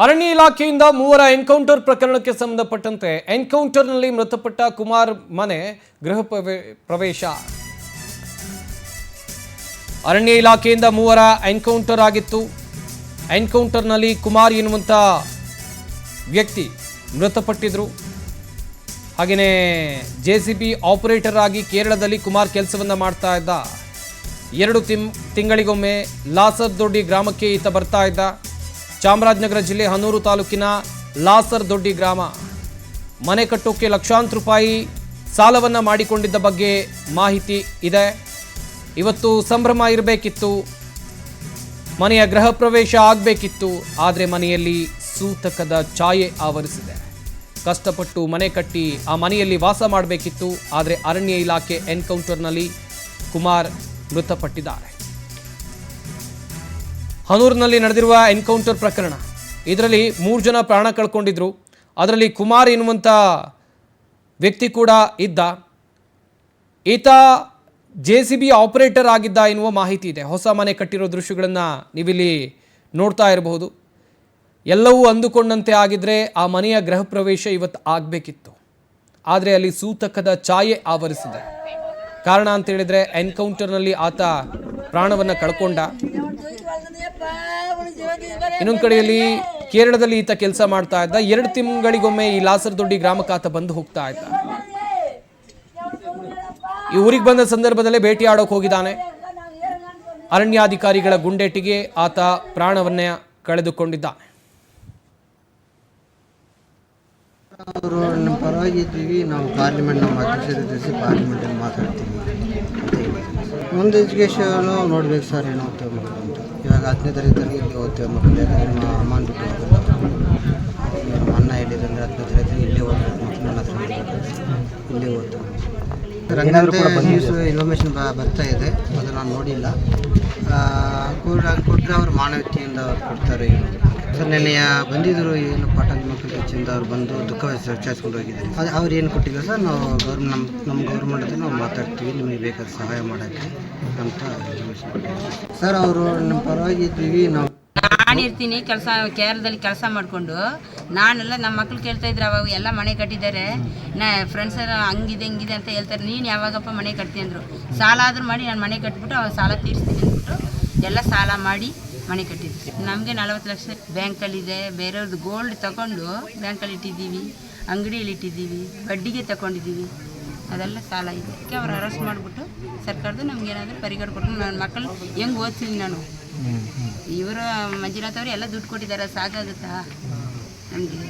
ಅರಣ್ಯ ಇಲಾಖೆಯಿಂದ ಮೂವರ ಎನ್ಕೌಂಟರ್ ಪ್ರಕರಣಕ್ಕೆ ಸಂಬಂಧಪಟ್ಟಂತೆ ಎನ್ಕೌಂಟರ್ನಲ್ಲಿ ಮೃತಪಟ್ಟ ಕುಮಾರ್ ಮನೆ ಗೃಹ ಪ್ರವೇಶ. ಅರಣ್ಯ ಇಲಾಖೆಯಿಂದ ಮೂವರ ಎನ್ಕೌಂಟರ್ ಆಗಿತ್ತು. ಎನ್ಕೌಂಟರ್ನಲ್ಲಿ ಕುಮಾರ್ ಎನ್ನುವಂತ ವ್ಯಕ್ತಿ ಮೃತಪಟ್ಟಿದ್ರು. ಹಾಗೆಯೇ ಜೆಸಿಬಿ ಆಪರೇಟರ್ ಆಗಿ ಕೇರಳದಲ್ಲಿ ಕುಮಾರ್ ಕೆಲಸವನ್ನ ಮಾಡ್ತಾ ಇದ್ದ. 2 ತಿಂಗಳಿಗೊಮ್ಮೆ ಲಾಸರ್ದೊಡ್ಡಿ ಗ್ರಾಮಕ್ಕೆ ಈತ ಬರ್ತಾ ಇದ್ದ. ಚಾಮರಾಜನಗರ ಜಿಲ್ಲೆ ಹನೂರು ತಾಲೂಕಿನ ಲಾಸರ್ದೊಡ್ಡಿ ಗ್ರಾಮ. ಮನೆ ಕಟ್ಟೋಕೆ ಲಕ್ಷಾಂತರ ರೂಪಾಯಿ ಸಾಲವನ್ನು ಮಾಡಿಕೊಂಡಿದ್ದ ಬಗ್ಗೆ ಮಾಹಿತಿ ಇದೆ. ಇವತ್ತು ಸಂಭ್ರಮ ಇರಬೇಕಿತ್ತು, ಮನೆಯ ಗೃಹ ಪ್ರವೇಶ ಆಗಬೇಕಿತ್ತು. ಆದರೆ ಮನೆಯಲ್ಲಿ ಸೂತಕದ ಛಾಯೆ ಆವರಿಸಿದೆ. ಕಷ್ಟಪಟ್ಟು ಮನೆ ಕಟ್ಟಿ ಆ ಮನೆಯಲ್ಲಿ ವಾಸ ಮಾಡಬೇಕಿತ್ತು. ಆದರೆ ಅರಣ್ಯ ಇಲಾಖೆ ಎನ್ಕೌಂಟರ್ನಲ್ಲಿ ಕುಮಾರ್ ಮೃತಪಟ್ಟಿದ್ದಾರೆ. ಹನೂರಿನಲ್ಲಿ ನಡೆದಿರುವ ಎನ್ಕೌಂಟರ್ ಪ್ರಕರಣ. ಇದರಲ್ಲಿ 3 ಜನ ಪ್ರಾಣ ಕಳ್ಕೊಂಡಿದ್ರು. ಅದರಲ್ಲಿ ಕುಮಾರ್ ಎನ್ನುವಂಥ ವ್ಯಕ್ತಿ ಕೂಡ ಇದ್ದ. ಈತ ಜೆಸಿಬಿ ಆಪರೇಟರ್ ಆಗಿದ್ದ ಎನ್ನುವ ಮಾಹಿತಿ ಇದೆ. ಹೊಸ ಮನೆ ಕಟ್ಟಿರೋ ದೃಶ್ಯಗಳನ್ನು ನೀವಿಲ್ಲಿ ನೋಡ್ತಾ ಇರಬಹುದು. ಎಲ್ಲವೂ ಅಂದುಕೊಂಡಂತೆ ಆಗಿದ್ರೆ ಆ ಮನೆಯ ಗೃಹ ಪ್ರವೇಶ ಇವತ್ತು ಆಗಬೇಕಿತ್ತು. ಆದರೆ ಅಲ್ಲಿ ಸೂತಕದ ಛಾಯೆ ಆವರಿಸಿದೆ. ಕಾರಣ ಅಂತ ಹೇಳಿದ್ರೆ ಎನ್ಕೌಂಟರ್ನಲ್ಲಿ ಆತ ಪ್ರಾಣವನ್ನು ಕಳ್ಕೊಂಡ. ಇನ್ನೊಂದು ಕಡೆಯಲ್ಲಿ ಕೇರಳದಲ್ಲಿ ಈತ ಕೆಲಸ ಮಾಡ್ತಾ ಇದ್ದ. 2 ತಿಂಗಳಿಗೊಮ್ಮೆ ಈ ಲಾಸರ್ದೊಡ್ಡಿ ಗ್ರಾಮಕ್ಕೆ ಆತ ಬಂದು ಹೋಗ್ತಾ ಇದ್ದ. ಈ ಊರಿಗೆ ಬಂದ ಸಂದರ್ಭದಲ್ಲೇ ಭೇಟಿ ಆಡೋಕೆ ಹೋಗಿದ್ದಾನೆ. ಅರಣ್ಯಾಧಿಕಾರಿಗಳ ಗುಂಡೇಟಿಗೆ ಆತ ಪ್ರಾಣವನ್ನೇ ಕಳೆದುಕೊಂಡಿದ್ದಾನೆ. ಅವರು ನಮ್ಮ ಪರವಾಗಿ ಇದ್ದೀವಿ. ನಾವು ಪಾರ್ಲಿಮೆಂಟ್ ನಮ್ಮ ಅಧ್ಯಕ್ಷತೆ ಪಾರ್ಲಿಮೆಂಟಲ್ಲಿ ಮಾತಾಡ್ತೀವಿ. ಒಂದು ಎಜುಕೇಷನು ನೋಡ್ಬೇಕು ಸರ್, ಏನು ಓದ್ತೇವೆ ಮಕ್ಕಳು ಅಂತ. ಇವಾಗ 10ನೇ ತರಗತಿಯಲ್ಲಿ ಇಲ್ಲಿ ಓದ್ತೇವೆ ಮಕ್ಕಳು. ಯಾಕಂದರೆ ನಮ್ಮ ಅಮ್ಮನ ಬಿಟ್ಟು ಹೋಗಲ್ಲ. ನಮ್ಮ ಅಣ್ಣ ಹೇಳಿದಂದರೆ 10ನೇ ತರಗತಿ ಇಲ್ಲೇ ಓದ್ಬೇಕು ಮಕ್ಕಳು. ನನ್ನ ಹತ್ರ ಇಲ್ಲೇ ಓದ್ತೇವೆ. ರಂಗಂತೆ ನ್ಯೂಸ್ ಇನ್ಫಾರ್ಮೇಷನ್ ಬರ್ತಾ ಇದೆ, ಅದು ನಾನು ನೋಡಿಲ್ಲ. ಕೊಟ್ಟರೆ ಅವರು ಮಾನವೀಯತೆಯಿಂದ ಅವ್ರು ಕೊಡ್ತಾರೆ. ಏನು ಸರ್ ನೆನ್ನೆ ಬಂದಿದ್ದರು, ಏನು ಪಾಠದ ಮಕ್ಕಳು ಹೆಚ್ಚಿಂದ ಅವ್ರು ಬಂದು ದುಃಖ ವಿಚಾರಿಸ್ಕೊಂಡು ಹೋಗಿದ್ದಾರೆ. ಅದು ಅವ್ರು ಏನು ಕೊಟ್ಟಿಲ್ಲ ಸರ್. ನಾವು ನಮ್ಮ ಗೌರ್ಮೆಂಟ್ ನಾವು ಮಾತಾಡ್ತೀವಿ, ನಿಮಗೆ ಬೇಕಾದ ಸಹಾಯ ಮಾಡೋಕ್ಕೆ ಅಂತ ಸರ್. ಅವರು ನಮ್ಮ ಪರವಾಗಿ ಇದ್ದೀವಿ. ನಾವು ನಾನಿರ್ತೀನಿ ಕೆಲಸ ಕೇರಳದಲ್ಲಿ ಕೆಲಸ ಮಾಡಿಕೊಂಡು. ನಾನೆಲ್ಲ ನಮ್ಮ ಮಕ್ಳು ಕೇಳ್ತಾ ಇದ್ರು ಅವಾಗ ಎಲ್ಲ ಮನೆ ಕಟ್ಟಿದ್ದಾರೆ. ಫ್ರೆಂಡ್ಸ್ ಎಲ್ಲ ಹಂಗಿದೆ ಹಿಂಗಿದೆ ಅಂತ ಹೇಳ್ತಾರೆ. ನೀನು ಯಾವಾಗಪ್ಪ ಮನೆ ಕಟ್ತೀನಿ ಅಂದರು. ಸಾಲ ಆದರೂ ಮಾಡಿ ನಾನು ಮನೆ ಕಟ್ಬಿಟ್ಟು ಅವಾಗ ಸಾಲ ತೀರಿಸ್ತೀನಿ ಅಂದ್ಬಿಟ್ಟು ಎಲ್ಲ ಸಾಲ ಮಾಡಿ ಮನೆ ಕಟ್ಟಿದ್ವಿ. ನಮಗೆ 40 ಲಕ್ಷ ಬ್ಯಾಂಕಲ್ಲಿದೆ. ಬೇರೆಯವ್ರದ್ದು ಗೋಲ್ಡ್ ತಗೊಂಡು ಬ್ಯಾಂಕಲ್ಲಿ ಇಟ್ಟಿದ್ದೀವಿ, ಅಂಗಡಿಯಲ್ಲಿ ಇಟ್ಟಿದ್ದೀವಿ, ಬಡ್ಡಿಗೆ ತಗೊಂಡಿದ್ದೀವಿ. ಅದೆಲ್ಲ ಸಾಲ ಇದೆ. ಅದಕ್ಕೆ ಅವ್ರು ಅರೆಸ್ಟ್ ಮಾಡಿಬಿಟ್ಟು ಸರ್ಕಾರದ ನಮಗೇನಾದರೂ ಪರಿಹಾರ ಕೊಟ್ಟು ನನ್ನ ಮಕ್ಕಳು ಹೆಂಗೆ ಓದ್ತೀನಿ ನಾನು. ಇವರು ಮಂಜುನಾಥ್ ಅವರು ಎಲ್ಲ ದುಡ್ಡು ಕೊಟ್ಟಿದ್ದಾರೆ, ಸಾಕಾಗುತ್ತಾ ನಮಗೆ?